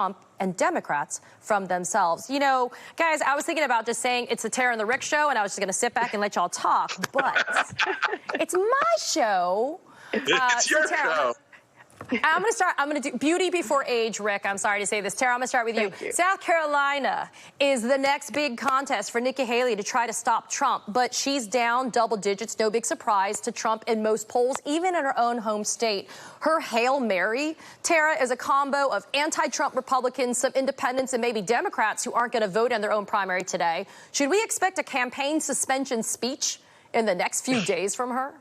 Trump and Democrats from themselves. You know, guys, I was thinking about just saying it's the Tara and the Rick show, and I was just going to sit back and let y'all talk, but it's my show. It's your show. I'm going to do beauty before age, Rick. I'm sorry to say this. Tara, I'm going to start with you. South Carolina is the next big contest for Nikki Haley to try to stop Trump, but she's down double digits. No big surprise to Trump in most polls, even in her own home state. Her Hail Mary, Tara, is a combo of anti-Trump Republicans, some independents, and maybe Democrats who aren't going to vote in their own primary today. Should we expect a campaign suspension speech in the next few days from her?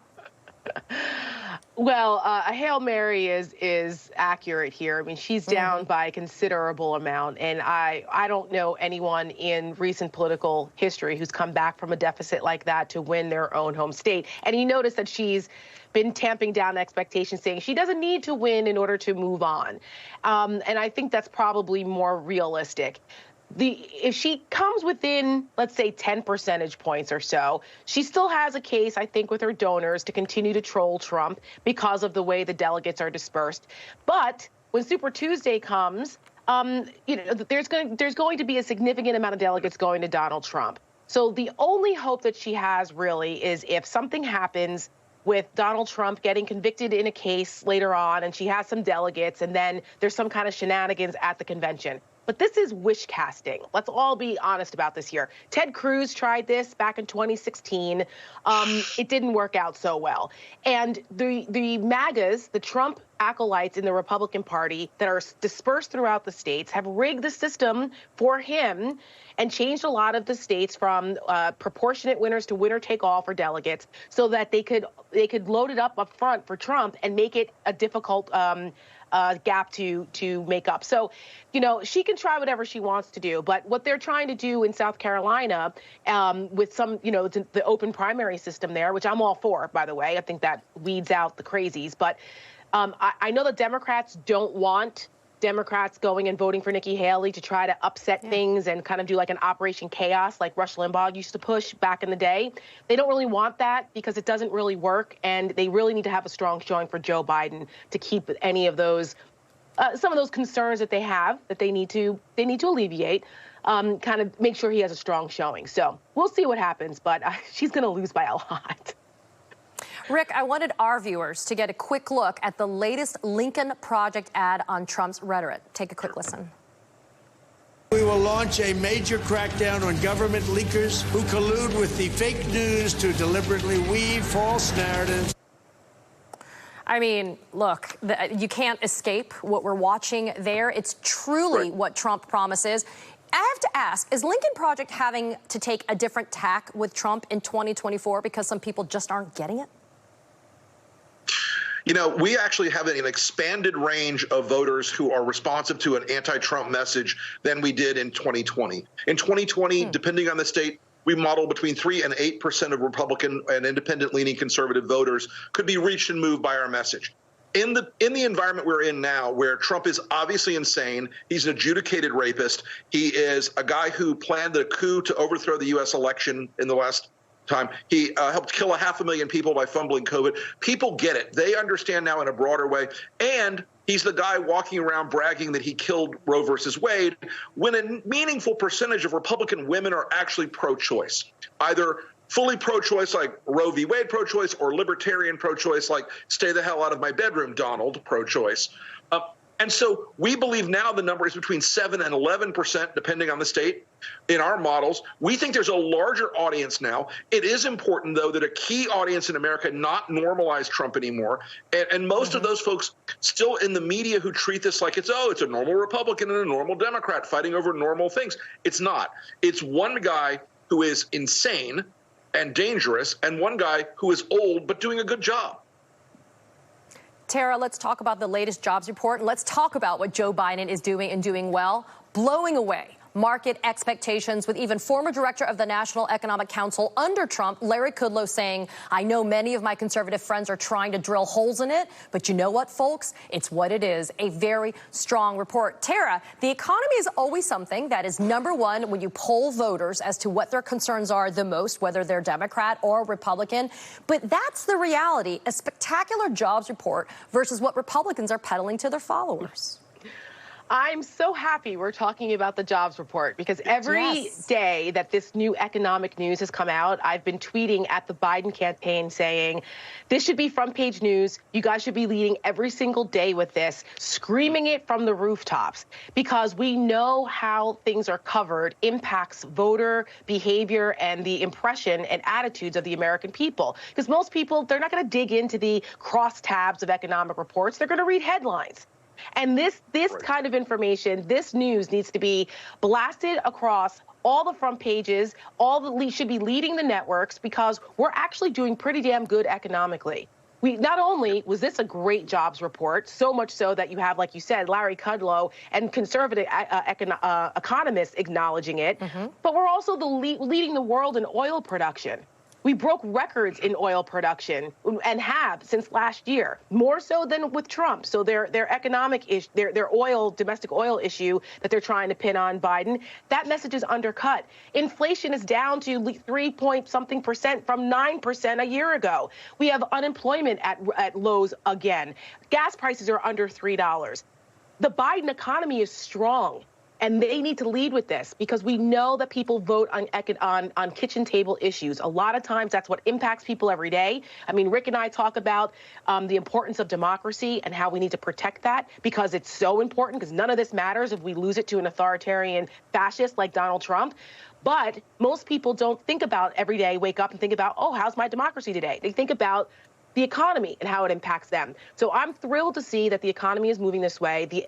Well, a Hail Mary is accurate here. I mean, she's down by a considerable amount, and I don't know anyone in recent political history who's come back from a deficit like that to win their own home state. And you notice that she's been tamping down expectations, saying she doesn't need to win in order to move on. And I think that's probably more realistic. If she comes within, let's say, 10 percentage points or so, she still has a case, I think, with her donors to continue to troll Trump because of the way the delegates are dispersed. But when Super Tuesday comes, you know, there's going to be a significant amount of delegates going to Donald Trump. So the only hope that she has really is if something happens with Donald Trump getting convicted in a case later on and she has some delegates and then there's some kind of shenanigans at the convention. But this is wish casting. Let's all be honest about this here. Ted Cruz tried this back in 2016. It didn't work out so well. And the MAGAs, the Trump acolytes in the Republican Party that are dispersed throughout the states, have rigged the system for him and changed a lot of the states from proportionate winners to winner take all for delegates so that they could load it up front for Trump and make it a difficult gap to make up. So, you know, she can try whatever she wants to do. But what they're trying to do in South Carolina with some, you know, the open primary system there, which I'm all for, by the way. I think that weeds out the crazies. But I know the Democrats don't want Democrats going and voting for Nikki Haley to try to upset things and kind of do like an Operation Chaos like Rush Limbaugh used to push back in the day. They don't really want that because it doesn't really work, and they really need to have a strong showing for Joe Biden to keep any of those, some of those concerns that they have that they need to alleviate, kind of make sure he has a strong showing. So we'll see what happens, but she's going to lose by a lot. Rick, I wanted our viewers to get a quick look at the latest Lincoln Project ad on Trump's rhetoric. Take a quick listen. We will launch a major crackdown on government leakers who collude with the fake news to deliberately weave false narratives. I mean, look, you can't escape what we're watching there. It's truly what Trump promises. I have to ask, is Lincoln Project having to take a different tack with Trump in 2024 because some people just aren't getting it? You know, we actually have an expanded range of voters who are responsive to an anti-Trump message than we did in 2020. In 2020, depending on the state, we model between 3 and 8% of Republican and independent-leaning conservative voters could be reached and moved by our message. In the environment we're in now, where Trump is obviously insane, he's an adjudicated rapist, he is a guy who planned a coup to overthrow the U.S. election in the last time. He helped kill 500,000 people by fumbling COVID. People get it. They understand now in a broader way. And he's the guy walking around bragging that he killed Roe versus Wade when a meaningful percentage of Republican women are actually pro-choice, either fully pro-choice like Roe v. Wade pro-choice or libertarian pro-choice like stay the hell out of my bedroom, Donald, pro-choice. And so we believe now the number is between 7 and 11%, depending on the state, in our models. We think there's a larger audience now. It is important, though, that a key audience in America not normalize Trump anymore. And most of those folks still in the media who treat this like it's a normal Republican and a normal Democrat fighting over normal things. It's not. It's one guy who is insane and dangerous and one guy who is old but doing a good job. Tara, let's talk about the latest jobs report, and let's talk about what Joe Biden is doing and doing well, blowing away market expectations, with even former director of the National Economic Council under Trump, Larry Kudlow, saying, I know many of my conservative friends are trying to drill holes in it, but you know what, folks? It's what it is, a very strong report. Tara, the economy is always something that is number one when you poll voters as to what their concerns are the most, whether they're Democrat or Republican. But that's the reality, a spectacular jobs report versus what Republicans are peddling to their followers. I'm so happy we're talking about the jobs report because every day that this new economic news has come out, I've been tweeting at the Biden campaign saying, this should be front page news. You guys should be leading every single day with this, screaming it from the rooftops, because we know how things are covered impacts voter behavior and the impression and attitudes of the American people. Because most people, they're not going to dig into the crosstabs of economic reports. They're going to read headlines. And this kind of information, this news needs to be blasted across all the front pages, should be leading the networks, because we're actually doing pretty damn good economically. Not only was this a great jobs report, so much so that you have, like you said, Larry Kudlow and conservative economists acknowledging it, but we're also leading the world in oil production. We broke records in oil production and have since last year, more so than with Trump. So their economic issue, their domestic oil issue that they're trying to pin on Biden, that message is undercut. Inflation is down to 3-point-something% from 9% a year ago. We have unemployment at lows again. Gas prices are under $3. The Biden economy is strong. And they need to lead with this, because we know that people vote on kitchen table issues. A lot of times that's what impacts people every day. I mean, Rick and I talk about the importance of democracy and how we need to protect that, because it's so important, because none of this matters if we lose it to an authoritarian fascist like Donald Trump. But most people don't think about every day, wake up and think about, oh, how's my democracy today? They think about the economy and how it impacts them. So I'm thrilled to see that the economy is moving this way. The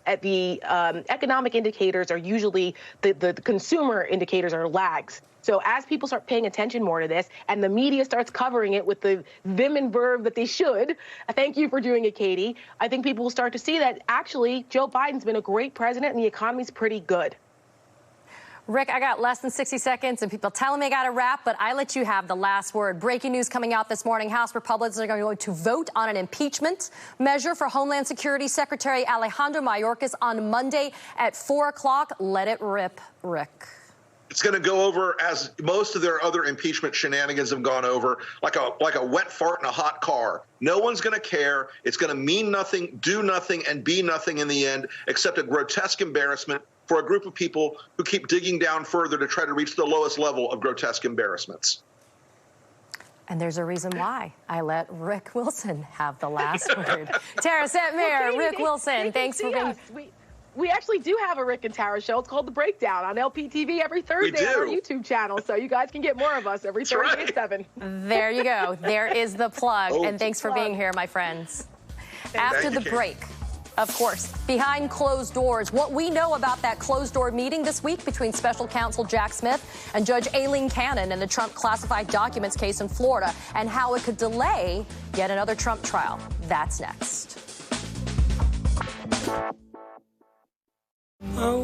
economic indicators are usually, the consumer indicators are lags. So as people start paying attention more to this and the media starts covering it with the vim and verve that they should, thank you for doing it, Katie, I think people will start to see that actually Joe Biden's been a great president and the economy's pretty good. Rick, I got less than 60 seconds, and people telling me I got to wrap, but I let you have the last word. Breaking news coming out this morning. House Republicans are going to vote on an impeachment measure for Homeland Security Secretary Alejandro Mayorkas on Monday at 4 o'clock. Let it rip, Rick. It's going to go over, as most of their other impeachment shenanigans have gone over, like a wet fart in a hot car. No one's going to care. It's going to mean nothing, do nothing, and be nothing in the end, except a grotesque embarrassment for a group of people who keep digging down further to try to reach the lowest level of grotesque embarrassments. And there's a reason why I let Rick Wilson have the last word. Tara Setmire, Rick Wilson, thanks for being... We actually do have a Rick and Tara show. It's called The Breakdown on LPTV every Thursday on our YouTube channel. So you guys can get more of us every Thursday at 7. There you go. There is the plug. And thanks for being here, my friends. After the break, of course, behind closed doors, what we know about that closed-door meeting this week between special counsel Jack Smith and Judge Aileen Cannon in the Trump classified documents case in Florida, and how it could delay yet another Trump trial. That's next. Oh,